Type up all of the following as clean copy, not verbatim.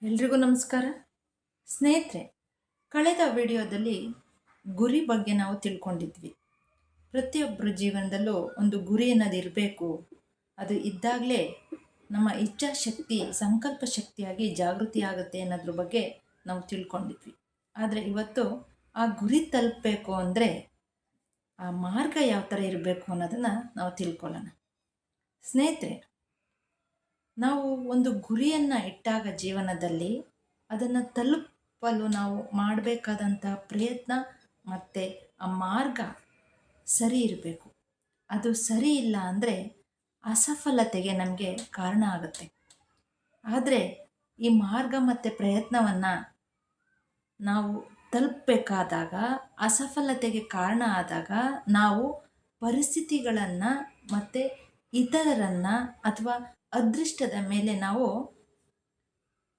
ಎಲ್ರಿಗೂ ನಮಸ್ಕಾರ. ಸ್ನೇಹಿತರೆ, ಕಳೆದ ವಿಡಿಯೋದಲ್ಲಿ ಗುರಿ ಬಗ್ಗೆ ನಾವು ತಿಳ್ಕೊಂಡಿದ್ವಿ. ಪ್ರತಿಯೊಬ್ಬರ ಜೀವನದಲ್ಲೂ ಒಂದು ಗುರಿ ಅನ್ನೋದು ಇರಬೇಕು. ಅದು ಇದ್ದಾಗಲೇ ನಮ್ಮ ಇಚ್ಛಾಶಕ್ತಿ ಸಂಕಲ್ಪ ಶಕ್ತಿಯಾಗಿ ಜಾಗೃತಿ ಆಗುತ್ತೆ ಅನ್ನೋದ್ರ ಬಗ್ಗೆ ನಾವು ತಿಳ್ಕೊಂಡಿದ್ವಿ. ಆದರೆ ಇವತ್ತು ಆ ಗುರಿ ತಲುಪಬೇಕು ಅಂದರೆ ಆ ಮಾರ್ಗ ಯಾವ ಥರ ಇರಬೇಕು ಅನ್ನೋದನ್ನು ನಾವು ತಿಳ್ಕೊಳ್ಳೋಣ. ಸ್ನೇಹಿತರೆ, ನಾವು ಒಂದು ಗುರಿಯನ್ನು ಇಟ್ಟಾಗ ಜೀವನದಲ್ಲಿ ಅದನ್ನು ತಲುಪಲು ನಾವು ಮಾಡಬೇಕಾದಂಥ ಪ್ರಯತ್ನ ಮತ್ತು ಆ ಮಾರ್ಗ ಸರಿ ಇರಬೇಕು. ಅದು ಸರಿ ಇಲ್ಲ ಅಂದರೆ ಅಸಫಲತೆಗೆ ನಮಗೆ ಕಾರಣ ಆಗುತ್ತೆ. ಆದರೆ ಈ ಮಾರ್ಗ ಮತ್ತು ಪ್ರಯತ್ನವನ್ನು ನಾವು ತಲುಪಬೇಕಾದಾಗ ಅಸಫಲತೆಗೆ ಕಾರಣ ಆದಾಗ ನಾವು ಪರಿಸ್ಥಿತಿಗಳನ್ನು ಮತ್ತು ಇತರರನ್ನು ಅಥವಾ ಅದೃಷ್ಟದ ಮೇಲೆ ನಾವು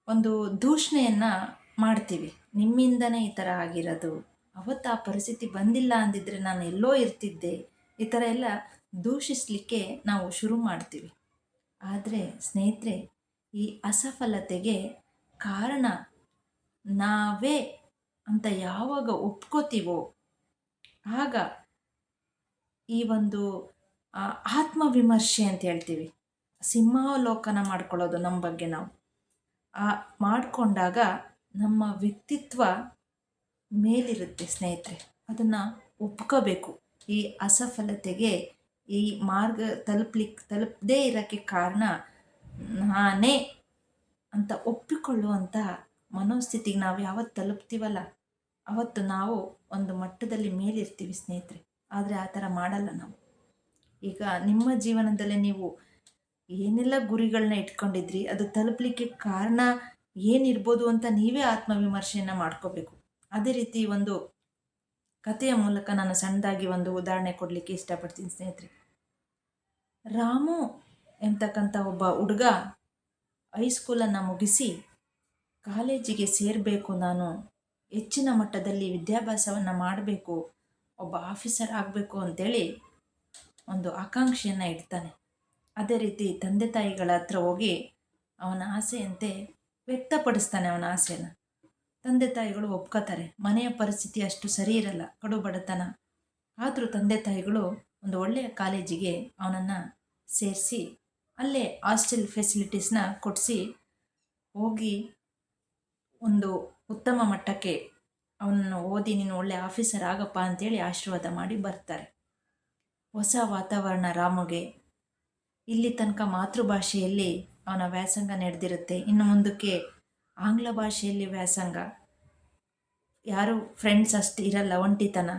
ಒಂದು ದೂಷಣೆಯನ್ನು ಮಾಡ್ತೀವಿ. ನಿಮ್ಮಿಂದನೇ ಈ ಥರ ಆಗಿರೋದು, ಅವತ್ತು ಆ ಪರಿಸ್ಥಿತಿ ಬಂದಿಲ್ಲ ಅಂದಿದ್ರೆ ನಾನು ಎಲ್ಲೋ ಇರ್ತಿದ್ದೆ, ಈ ಥರ ಎಲ್ಲ ದೂಷಿಸಲಿಕ್ಕೆ ನಾವು ಶುರು ಮಾಡ್ತೀವಿ. ಆದರೆ ಸ್ನೇಹಿತರೆ, ಈ ಅಸಫಲತೆಗೆ ಕಾರಣ ನಾವೇ ಅಂತ ಯಾವಾಗ ಒಪ್ಕೋತೀವೋ ಆಗ ಈ ಒಂದು ಆತ್ಮವಿಮರ್ಶೆ ಅಂತ ಹೇಳ್ತೀವಿ, ಸಿಂಹಾವಲೋಕನ ಮಾಡ್ಕೊಳ್ಳೋದು ನಮ್ಮ ಬಗ್ಗೆ ನಾವು ಮಾಡಿಕೊಂಡಾಗ ನಮ್ಮ ವ್ಯಕ್ತಿತ್ವ ಮೇಲಿರುತ್ತೆ. ಸ್ನೇಹಿತರೆ, ಅದನ್ನು ಒಪ್ಕೋಬೇಕು. ಈ ಅಸಫಲತೆಗೆ ಈ ಮಾರ್ಗ ತಲುಪದೇ ಇರೋಕ್ಕೆ ಕಾರಣ ನಾನೇ ಅಂತ ಒಪ್ಪಿಕೊಳ್ಳುವಂಥ ಮನೋಸ್ಥಿತಿಗೆ ನಾವು ಯಾವತ್ತು ತಲುಪ್ತೀವಲ್ಲ ಅವತ್ತು ನಾವು ಒಂದು ಮಟ್ಟದಲ್ಲಿ ಮೇಲಿರ್ತೀವಿ ಸ್ನೇಹಿತರೆ. ಆದರೆ ಆ ಥರ ಮಾಡಲ್ಲ ನಾವು. ಈಗ ನಿಮ್ಮ ಜೀವನದಲ್ಲೇ ನೀವು ಏನೆಲ್ಲ ಗುರಿಗಳನ್ನ ಇಟ್ಕೊಂಡಿದ್ರಿ, ಅದು ತಲುಪಲಿಕ್ಕೆ ಕಾರಣ ಏನಿರ್ಬೋದು ಅಂತ ನೀವೇ ಆತ್ಮವಿಮರ್ಶೆಯನ್ನು ಮಾಡ್ಕೋಬೇಕು. ಅದೇ ರೀತಿ ಒಂದು ಕಥೆಯ ಮೂಲಕ ನಾನು ಸಣ್ಣದಾಗಿ ಒಂದು ಉದಾಹರಣೆ ಕೊಡಲಿಕ್ಕೆ ಇಷ್ಟಪಡ್ತೀನಿ ಸ್ನೇಹಿತರೆ. ರಾಮು ಎಂಬತಕ್ಕಂಥ ಒಬ್ಬ ಹುಡುಗ ಹೈಸ್ಕೂಲನ್ನು ಮುಗಿಸಿ ಕಾಲೇಜಿಗೆ ಸೇರಬೇಕು, ನಾನು ಹೆಚ್ಚಿನ ಮಟ್ಟದಲ್ಲಿ ವಿದ್ಯಾಭ್ಯಾಸವನ್ನು ಮಾಡಬೇಕು, ಒಬ್ಬ ಆಫೀಸರ್ ಆಗಬೇಕು ಅಂತೇಳಿ ಒಂದು ಆಕಾಂಕ್ಷೆಯನ್ನು ಇಡ್ತಾನೆ. ಅದೇ ರೀತಿ ತಂದೆ ತಾಯಿಗಳ ಹತ್ರ ಹೋಗಿ ಅವನ ಆಸೆಯಂತೆ ವ್ಯಕ್ತಪಡಿಸ್ತಾನೆ ಅವನ ಆಸೆಯನ್ನು. ತಂದೆ ತಾಯಿಗಳು ಒಪ್ಕೋತಾರೆ. ಮನೆಯ ಪರಿಸ್ಥಿತಿ ಅಷ್ಟು ಸರಿ ಇರಲ್ಲ, ಕಡು ಬಡತನ. ಆದರೂ ತಂದೆ ತಾಯಿಗಳು ಒಂದು ಒಳ್ಳೆಯ ಕಾಲೇಜಿಗೆ ಅವನನ್ನು ಸೇರಿಸಿ ಅಲ್ಲೇ ಹಾಸ್ಟೆಲ್ ಫೆಸಿಲಿಟೀಸ್ನ ಕೊಡಿಸಿ ಹೋಗಿ ಒಂದು ಉತ್ತಮ ಮಟ್ಟಕ್ಕೆ ಅವನನ್ನು ಓದಿ ನೀನು ಒಳ್ಳೆಯ ಆಫೀಸರ್ ಆಗಪ್ಪ ಅಂತೇಳಿ ಆಶೀರ್ವಾದ ಮಾಡಿ ಬರ್ತಾರೆ. ಹೊಸ ವಾತಾವರಣ ರಾಮುಗೆ. ಇಲ್ಲಿ ತನಕ ಮಾತೃಭಾಷೆಯಲ್ಲಿ ಅವನ ವ್ಯಾಸಂಗ ನಡೆದಿರುತ್ತೆ, ಇನ್ನು ಮುಂದಕ್ಕೆ ಆಂಗ್ಲ ಭಾಷೆಯಲ್ಲಿ ವ್ಯಾಸಂಗ. ಯಾರು ಫ್ರೆಂಡ್ಸ್ ಅಷ್ಟು ಇರಲ್ಲ, ಒಂಟಿತನ.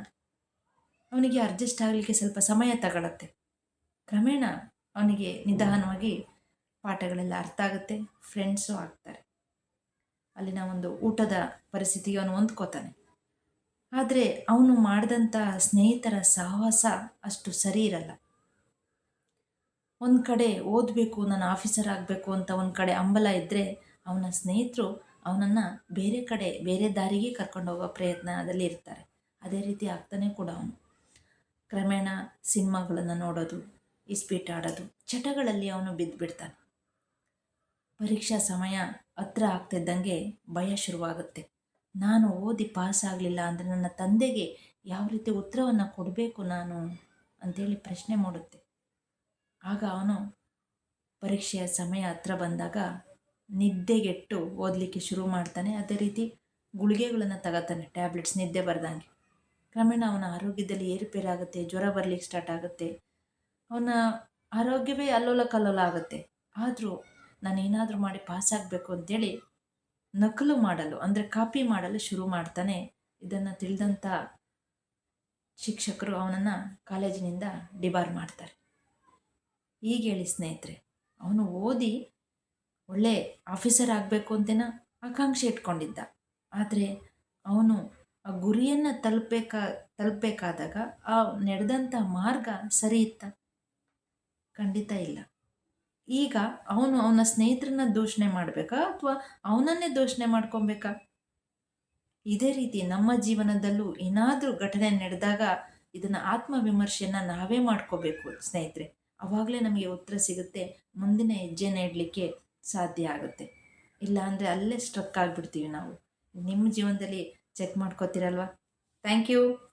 ಅವನಿಗೆ ಅಡ್ಜಸ್ಟ್ ಆಗಲಿಕ್ಕೆ ಸ್ವಲ್ಪ ಸಮಯ ತಗೊಳತ್ತೆ. ಕ್ರಮೇಣ ಅವನಿಗೆ ನಿಧಾನವಾಗಿ ಪಾಠಗಳೆಲ್ಲ ಅರ್ಥ ಆಗುತ್ತೆ, ಫ್ರೆಂಡ್ಸು ಆಗ್ತಾರೆ. ಅಲ್ಲಿನ ಒಂದು ಊಟದ ಪರಿಸ್ಥಿತಿಗೆ ಅವನು ಹೊಂದ್ಕೋತಾನೆ. ಆದರೆ ಅವನು ಮಾಡಿದಂಥ ಸ್ನೇಹಿತರ ಸಹವಾಸ ಅಷ್ಟು ಸರಿ ಇರಲ್ಲ. ಒಂದು ಕಡೆ ಓದಬೇಕು, ನಾನು ಆಫೀಸರ್ ಆಗಬೇಕು ಅಂತ ಒಂದು ಕಡೆ ಹಂಬಲ ಇದ್ದರೆ, ಅವನ ಸ್ನೇಹಿತರು ಅವನನ್ನು ಬೇರೆ ಕಡೆ ಬೇರೆ ದಾರಿಗೆ ಕರ್ಕೊಂಡು ಹೋಗೋ ಪ್ರಯತ್ನದಲ್ಲಿ ಇರ್ತಾರೆ. ಅದೇ ರೀತಿ ಆಗ್ತಾನೆ ಕೂಡ ಅವನು. ಕ್ರಮೇಣ ಸಿನಿಮಾಗಳನ್ನು ನೋಡೋದು, ಇಸ್ಪೀಟ್ ಆಡೋದು, ಚಟಗಳಲ್ಲಿ ಅವನು ಬಿದ್ದುಬಿಡ್ತಾನೆ. ಪರೀಕ್ಷಾ ಸಮಯ ಹತ್ರ ಆಗ್ತಿದ್ದಂಗೆ ಭಯ ಶುರುವಾಗುತ್ತೆ. ನಾನು ಓದಿ ಪಾಸ್ ಆಗಲಿಲ್ಲ ಅಂದರೆ ನನ್ನ ತಂದೆಗೆ ಯಾವ ರೀತಿ ಉತ್ತರವನ್ನು ಕೊಡಬೇಕು ನಾನು ಅಂತೇಳಿ ಪ್ರಶ್ನೆ ಮೂಡುತ್ತೆ. ಆಗ ಅವನು ಪರೀಕ್ಷೆಯ ಸಮಯ ಹತ್ರ ಬಂದಾಗ ನಿದ್ದೆಗೆಟ್ಟು ಓದಲಿಕ್ಕೆ ಶುರು ಮಾಡ್ತಾನೆ. ಅದೇ ರೀತಿ ಗುಳಿಗೆಗಳನ್ನು ತಗೋತಾನೆ, ಟ್ಯಾಬ್ಲೆಟ್ಸ್, ನಿದ್ದೆ ಬರ್ದಂಗೆ. ಕ್ರಮೇಣ ಅವನ ಆರೋಗ್ಯದಲ್ಲಿ ಏರುಪೇರಾಗುತ್ತೆ, ಜ್ವರ ಬರಲಿಕ್ಕೆ ಸ್ಟಾರ್ಟ್ ಆಗುತ್ತೆ, ಅವನ ಆರೋಗ್ಯವೇ ಅಲ್ಲೋಲ ಕಲ್ಲೋಲ ಆಗುತ್ತೆ. ಆದರೂ ನಾನೇನಾದರೂ ಮಾಡಿ ಪಾಸ್ ಆಗಬೇಕು ಅಂತೇಳಿ ನಕಲು ಮಾಡಲು ಅಂದರೆ ಕಾಪಿ ಮಾಡಲು ಶುರು ಮಾಡ್ತಾನೆ. ಇದನ್ನು ತಿಳಿದಂಥ ಶಿಕ್ಷಕರು ಅವನನ್ನು ಕಾಲೇಜಿನಿಂದ ಡಿಬಾರ್ ಮಾಡ್ತಾರೆ. ಈಗ ಹೇಳಿ ಸ್ನೇಹಿತರೆ, ಅವನು ಓದಿ ಒಳ್ಳೆ ಆಫೀಸರ್ ಆಗಬೇಕು ಅಂತೇನ ಆಕಾಂಕ್ಷೆ ಇಟ್ಕೊಂಡಿದ್ದ. ಆದರೆ ಅವನು ಆ ಗುರಿಯನ್ನು ತಲುಪಬೇಕಾದಾಗ ಆ ನಡೆದಂಥ ಮಾರ್ಗ ಸರಿ ಇತ್ತ? ಖಂಡಿತ ಇಲ್ಲ. ಈಗ ಅವನು ಅವನ ಸ್ನೇಹಿತರನ್ನ ದೂಷಣೆ ಮಾಡಬೇಕಾ ಅಥವಾ ಅವನನ್ನೇ ದೂಷಣೆ ಮಾಡ್ಕೊಬೇಕಾ? ಇದೇ ರೀತಿ ನಮ್ಮ ಜೀವನದಲ್ಲೂ ಏನಾದರೂ ಘಟನೆ ನಡೆದಾಗ ಇದನ್ನು ಆತ್ಮವಿಮರ್ಶೆಯನ್ನು ನಾವೇ ಮಾಡ್ಕೋಬೇಕು ಸ್ನೇಹಿತರೆ. ಆವಾಗಲೇ ನಮಗೆ ಉತ್ತರ ಸಿಗುತ್ತೆ, ಮುಂದಿನ ಹೆಜ್ಜೆನ ಇಡಲಿಕ್ಕೆ ಸಾಧ್ಯ ಆಗುತ್ತೆ. ಇಲ್ಲ ಅಂದರೆ ಅಲ್ಲೇ ಸ್ಟ್ರಕ್ ಆಗಿಬಿಡ್ತೀವಿ ನಾವು. ನಿಮ್ಮ ಜೀವನದಲ್ಲಿ ಚೆಕ್ ಮಾಡ್ಕೋತೀರಲ್ವಾ? Thank you.